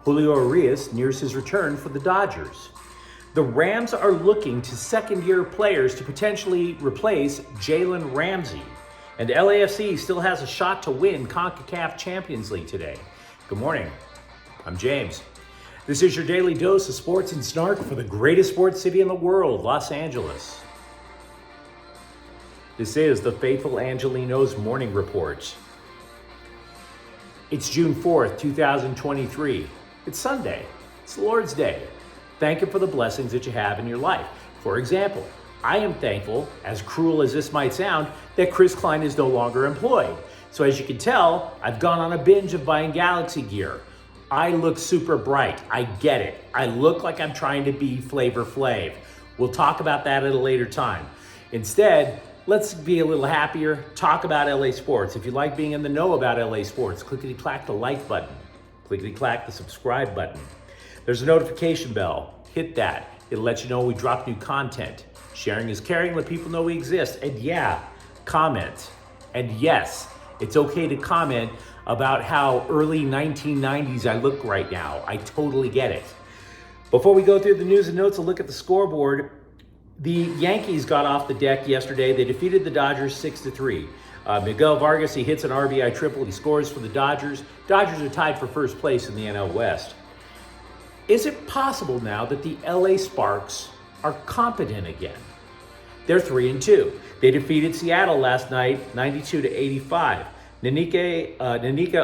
Julio Urias nears his return for the Dodgers. The Rams are looking to second-year players to potentially replace Jalen Ramsey. And LAFC still has a shot to win CONCACAF Champions League today. Good morning. I'm James. This is your daily dose of sports and snark for the greatest sports city in the world, Los Angeles. This is the faithful Angelenos morning report. It's June 4th, 2023. It's Sunday. It's the Lord's Day. Thank Him for the blessings that you have in your life. For example, I am thankful, as cruel as this might sound, that Chris Klein is no longer employed. So as you can tell, I've gone on a binge of buying Galaxy gear. I look super bright. I get it. I look like I'm trying to be Flavor Flav. We'll talk about that at a later time. Instead, let's be a little happier, talk about LA sports. If you like being in the know about LA sports, clickety-clack the like button. Clickety-clack the subscribe button. There's a notification bell. Hit that. It'll let you know when we drop new content. Sharing is caring. Let people know we exist. And yeah, comment. And yes, it's okay to comment about how early 1990s I look right now. I totally get it. Before we go through the news and notes, a look at the scoreboard. The Yankees got off the deck yesterday. They defeated the Dodgers 6-3. Miguel Vargas, he hits an RBI triple. He scores for the Dodgers. Dodgers are tied for first place in the NL West. Is it possible now that the LA Sparks are competent again? They're 3-2. They defeated Seattle last night, 92-85. Nanika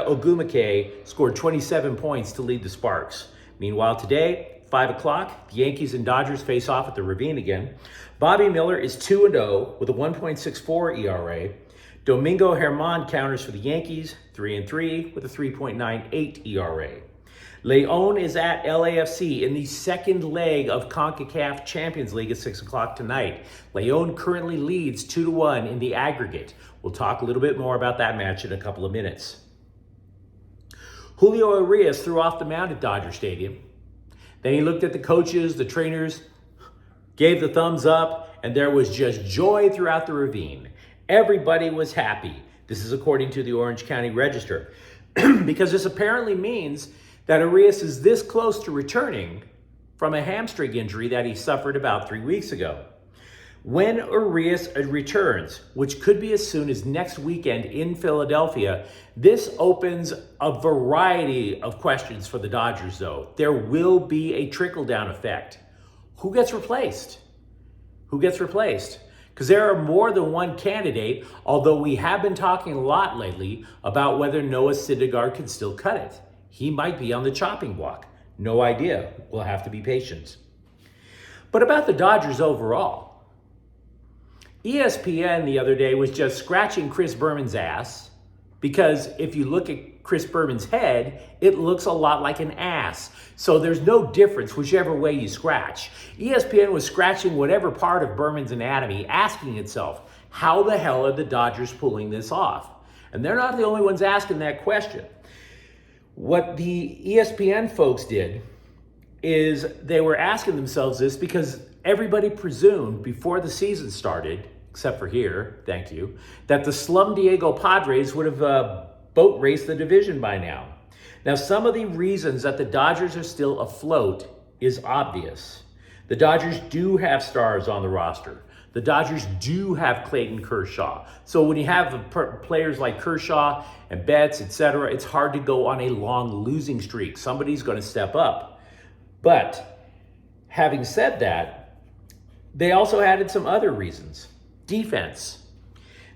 Ogumake scored 27 points to lead the Sparks. Meanwhile, today, 5 o'clock, the Yankees and Dodgers face off at the Ravine again. Bobby Miller is 2-0 with a 1.64 ERA. Domingo Germán counters for the Yankees, 3-3 with a 3.98 ERA. León is at LAFC in the second leg of CONCACAF Champions League at 6 o'clock tonight. León currently leads 2-1 in the aggregate. We'll talk a little bit more about that match in a couple of minutes. Julio Urias threw off the mound at Dodger Stadium. Then he looked at the coaches, the trainers, gave the thumbs up, and there was just joy throughout the Ravine. Everybody was happy. This is according to the Orange County Register. Because this apparently means that Urias is this close to returning from a hamstring injury that he suffered about 3 weeks ago. When Urias returns, which could be as soon as next weekend in Philadelphia, this opens a variety of questions for the Dodgers, though. There will be a trickle-down effect. Who gets replaced? Who gets replaced? Because there are more than one candidate, although we have been talking a lot lately about whether Noah Syndergaard can still cut it. He might be on the chopping block. No idea. We'll have to be patient. But about the Dodgers overall, ESPN the other day was just scratching Chris Berman's ass because if you look at Chris Berman's head, it looks a lot like an ass. So there's no difference whichever way you scratch. ESPN was scratching whatever part of Berman's anatomy, asking itself, how the hell are the Dodgers pulling this off? And they're not the only ones asking that question. What the ESPN folks did is they were asking themselves this because everybody presumed before the season started, except for here, thank you, that the Slum Diego Padres would have boat raced the division by now. Now, some of the reasons that the Dodgers are still afloat is obvious. The Dodgers do have stars on the roster. The Dodgers do have Clayton Kershaw. So when you have players like Kershaw and Betts, etc., it's hard to go on a long losing streak. Somebody's going to step up. But having said that, they also added some other reasons. Defense.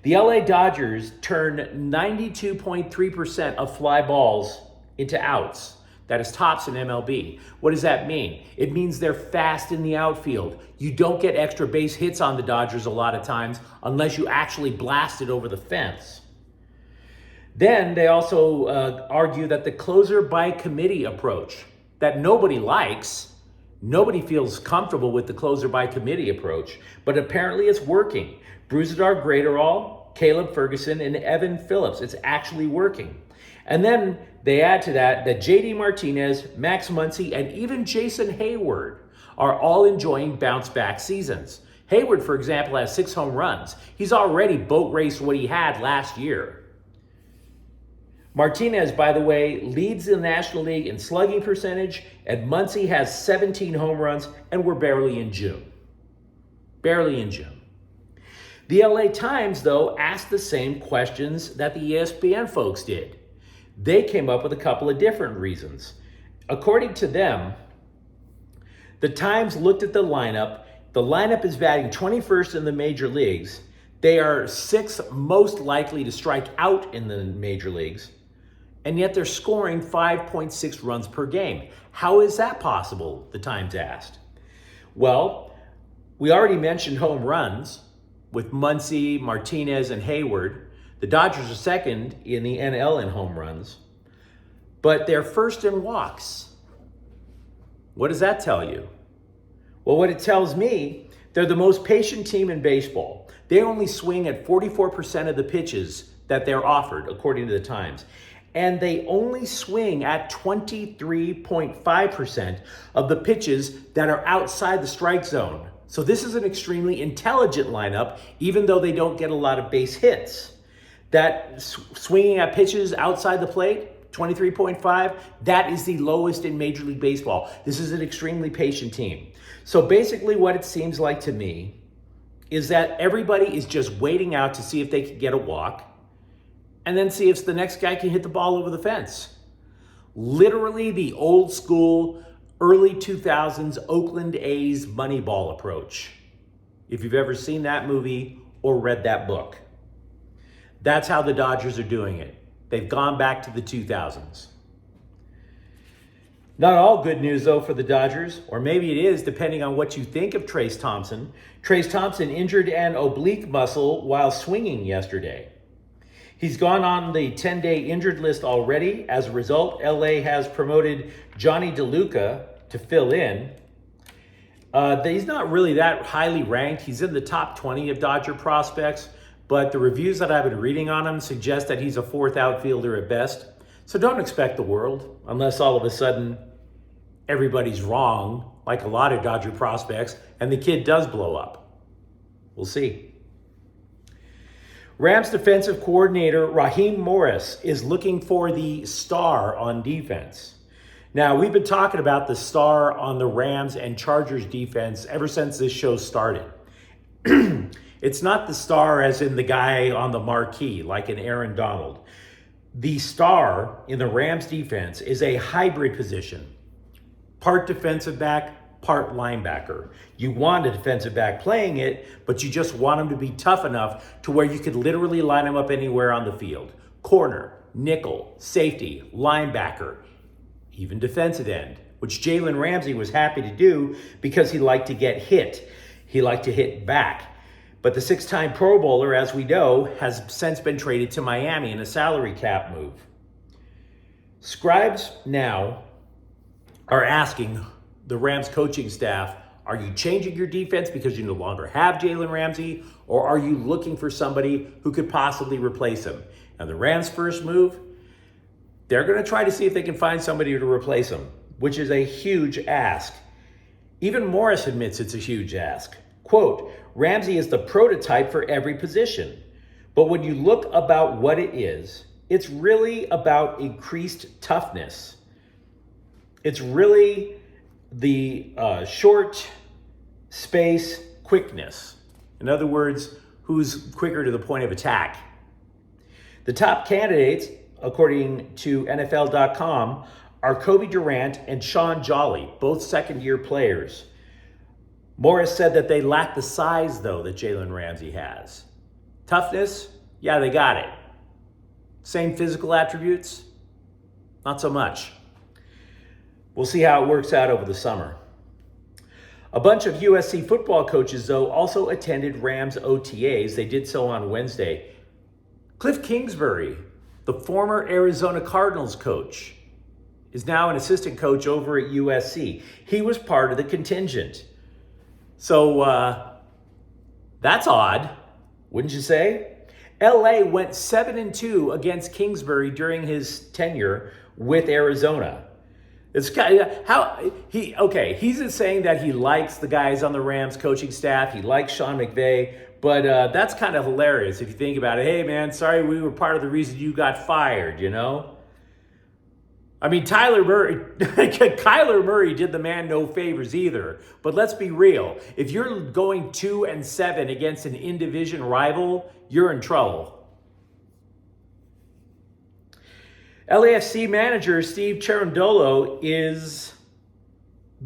The LA Dodgers turned 92.3% of fly balls into outs. That is tops in MLB. What does that mean? It means they're fast in the outfield. You don't get extra base hits on the Dodgers a lot of times unless you actually blast it over the fence. Then they also argue that the closer by committee approach that nobody likes, nobody feels comfortable with the closer by committee approach, but apparently it's working. Brusdar Graterol, Caleb Ferguson, and Evan Phillips. It's actually working. And then they add to that JD Martinez, Max Muncy, and even Jason Hayward are all enjoying bounce-back seasons. Hayward, for example, has 6 home runs. He's already boat raced what he had last year. Martinez, by the way, leads the National League in slugging percentage, and Muncy has 17 home runs, and we're barely in June. Barely in June. The LA Times, though, asked the same questions that the ESPN folks did. They came up with a couple of different reasons. According to them, the Times looked at the lineup. The lineup is batting 21st in the major leagues. They are 6th most likely to strike out in the major leagues, and yet they're scoring 5.6 runs per game. How is that possible, the Times asked? Well, we already mentioned home runs with Muncy, Martinez, and Hayward. The Dodgers are second in the NL in home runs, but they're first in walks. What does that tell you? Well, what it tells me, they're the most patient team in baseball. They only swing at 44% of the pitches that they're offered, according to the Times. And they only swing at 23.5% of the pitches that are outside the strike zone. So this is an extremely intelligent lineup, even though they don't get a lot of base hits. That swinging at pitches outside the plate, 23.5, that is the lowest in Major League Baseball. This is an extremely patient team. So basically what it seems like to me is that everybody is just waiting out to see if they can get a walk, and then see if the next guy can hit the ball over the fence. Literally the old school, early 2000s Oakland A's Moneyball approach. If you've ever seen that movie or read that book. That's how the Dodgers are doing it. They've gone back to the 2000s. Not all good news, though, for the Dodgers, or maybe it is, depending on what you think of Trayce Thompson. Trayce Thompson injured an oblique muscle while swinging yesterday. He's gone on the 10-day injured list already. As a result, LA has promoted Johnny DeLuca to fill in. He's not really that highly ranked. He's in the top 20 of Dodger prospects, but the reviews that I've been reading on him suggest that he's a fourth outfielder at best. So don't expect the world, unless all of a sudden everybody's wrong, like a lot of Dodger prospects, and the kid does blow up. We'll see. Rams defensive coordinator Raheem Morris is looking for the star on defense. Now, we've been talking about the star on the Rams and Chargers defense ever since this show started. It's not the star as in the guy on the marquee, like an Aaron Donald. The star in the Rams defense is a hybrid position. Part defensive back, part linebacker. You want a defensive back playing it, but you just want him to be tough enough to where you could literally line him up anywhere on the field. Corner, nickel, safety, linebacker, even defensive end, which Jalen Ramsey was happy to do because he liked to get hit. He liked to hit back. But the 6-time Pro Bowler, as we know, has since been traded to Miami in a salary cap move. Scribes now are asking the Rams coaching staff, are you changing your defense because you no longer have Jalen Ramsey, or are you looking for somebody who could possibly replace him? Now, the Rams' first move, they're going to try to see if they can find somebody to replace him, which is a huge ask. Even Morris admits it's a huge ask. Quote, Ramsey is the prototype for every position. But when you look about what it is, it's really about increased toughness. It's really the short space quickness. In other words, who's quicker to the point of attack. The top candidates, according to NFL.com, are Kobe Durant and Sean Jolly, both second-year players. Morris said that they lack the size, though, that Jalen Ramsey has. Toughness? Yeah, they got it. Same physical attributes? Not so much. We'll see how it works out over the summer. A bunch of USC football coaches, though, also attended Rams OTAs. They did so on Wednesday. Cliff Kingsbury, the former Arizona Cardinals coach, is now an assistant coach over at USC. He was part of the contingent. So that's odd, wouldn't you say? LA went 7-2 against Kingsbury during his tenure with Arizona. It's kind of he's saying that he likes the guys on the Rams coaching staff. He likes Sean McVay, But that's kind of hilarious if you think about it. Hey, man, sorry we were part of the reason you got fired, you know? I mean, Kyler Murray did the man no favors either. But let's be real. If you're going 2-7 against an in-division rival, you're in trouble. LAFC manager Steve Cherundolo is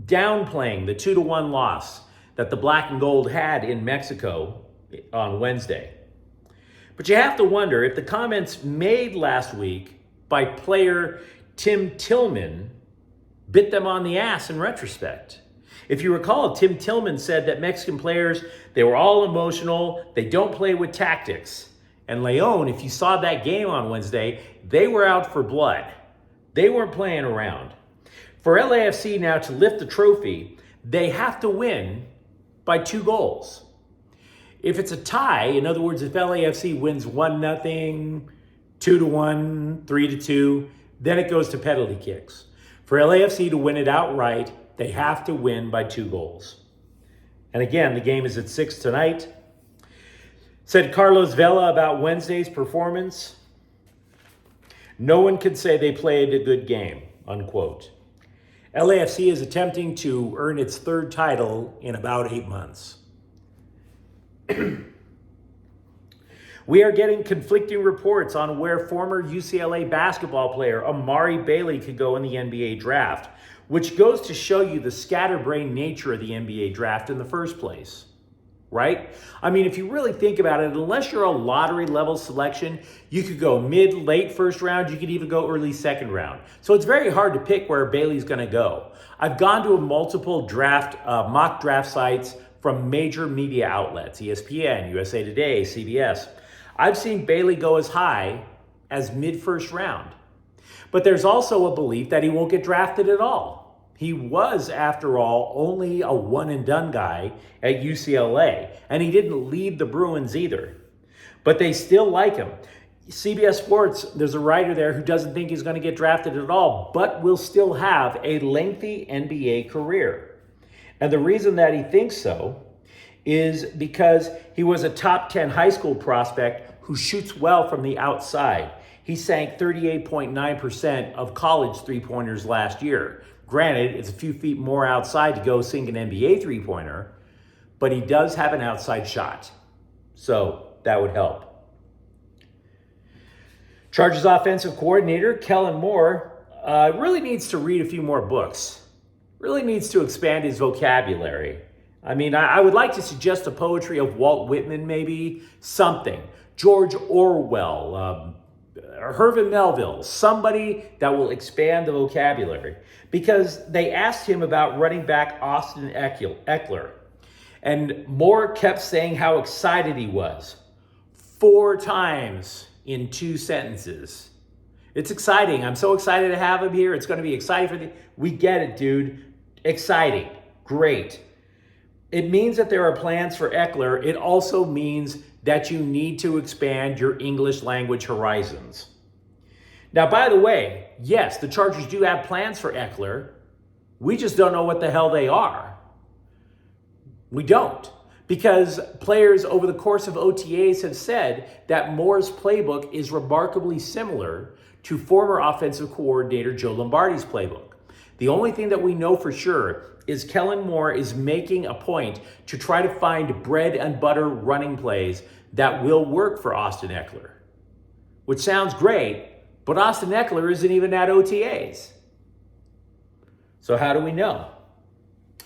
downplaying the 2-1 loss that the Black and Gold had in Mexico on Wednesday. But you have to wonder if the comments made last week by player Tim Tillman bit them on the ass in retrospect. If you recall, Tim Tillman said that Mexican players, they were all emotional, they don't play with tactics. And León, if you saw that game on Wednesday, they were out for blood. They weren't playing around. For LAFC now to lift the trophy, they have to win by 2 goals. If it's a tie, in other words, if LAFC wins 1-0, 2-1, 3-2, then it goes to penalty kicks. For LAFC to win it outright, they have to win by 2 goals. And again, the game is at 6 tonight. Said Carlos Vela about Wednesday's performance, "No one can say they played a good game," unquote. LAFC is attempting to earn its 3rd title in about 8 months. We are getting conflicting reports on where former UCLA basketball player Amari Bailey could go in the NBA draft, which goes to show you the scatterbrained nature of the NBA draft in the first place, right? I mean, if you really think about it, unless you're a lottery level selection, you could go mid, late first round, you could even go early second round. So it's very hard to pick where Bailey's gonna go. I've gone to multiple mock draft sites from major media outlets, ESPN, USA Today, CBS. I've seen Bailey go as high as mid-first round. But there's also a belief that he won't get drafted at all. He was, after all, only a one-and-done guy at UCLA, and he didn't lead the Bruins either. But they still like him. CBS Sports, there's a writer there who doesn't think he's going to get drafted at all, but will still have a lengthy NBA career. And the reason that he thinks so is because he was a top 10 high school prospect who shoots well from the outside. He sank 38.9% of college three-pointers last year. Granted, it's a few feet more outside to go sink an NBA three-pointer, but he does have an outside shot. So that would help. Chargers offensive coordinator Kellen Moore really needs to read a few more books. Really needs to expand his vocabulary. I mean, I would like to suggest the poetry of Walt Whitman, maybe, something. George Orwell, Herman Melville, somebody that will expand the vocabulary. Because they asked him about running back Austin Eckler. And Moore kept saying how excited he was. 4 times in 2 sentences. It's exciting. I'm so excited to have him here. It's going to be exciting for the... We get it, dude. Exciting. Great. It means that there are plans for Eckler. It also means that you need to expand your English language horizons. Now, by the way, yes, the Chargers do have plans for Eckler. We just don't know what the hell they are. We don't. Because players over the course of OTAs have said that Moore's playbook is remarkably similar to former offensive coordinator Joe Lombardi's playbook. The only thing that we know for sure is Kellen Moore is making a point to try to find bread and butter running plays that will work for Austin Eckler. Which sounds great, but Austin Eckler isn't even at OTAs. So how do we know?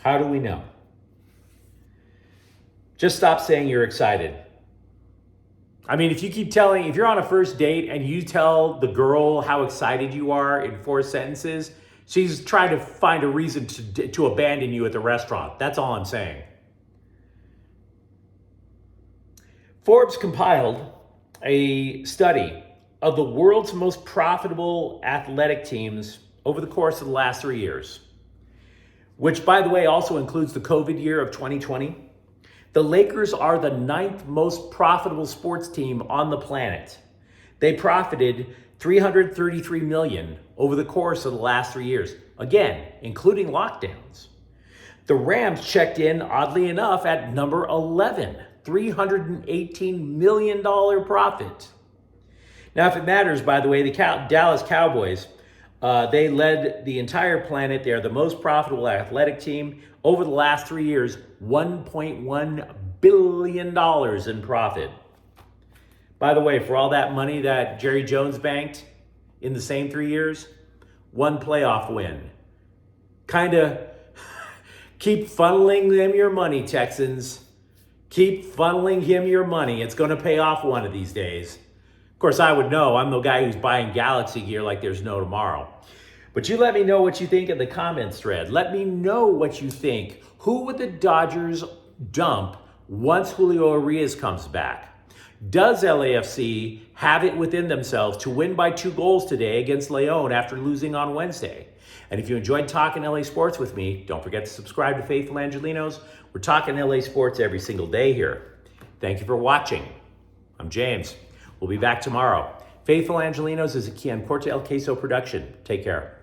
How do we know? Just stop saying you're excited. I mean, if you're on a first date and you tell the girl how excited you are in 4 sentences, she's trying to find a reason to abandon you at the restaurant. That's all I'm saying. Forbes compiled a study of the world's most profitable athletic teams over the course of the last 3 years, which, by the way, also includes the COVID year of 2020. The Lakers are the 9th most profitable sports team on the planet. They profited $333 million over the course of the last 3 years, again, including lockdowns. The Rams checked in, oddly enough, at number 11. $318 million profit. Now, if it matters, by the way, the Dallas Cowboys, they led the entire planet. They are the most profitable athletic team. Over the last 3 years, $1.1 billion in profit. By the way, for all that money that Jerry Jones banked in the same 3 years, one playoff win. Kind of keep funneling them your money, Texans. Keep funneling him your money. It's going to pay off one of these days. Of course, I would know. I'm the guy who's buying Galaxy gear like there's no tomorrow. But you let me know what you think in the comments thread. Let me know what you think. Who would the Dodgers dump once Julio Urias comes back? Does LAFC have it within themselves to win by 2 goals today against León after losing on Wednesday? And if you enjoyed talking LA sports with me, don't forget to subscribe to Faithful Angelenos. We're talking LA sports every single day here. Thank you for watching. I'm James. We'll be back tomorrow. Faithful Angelenos is a Corte El Queso production. Take care.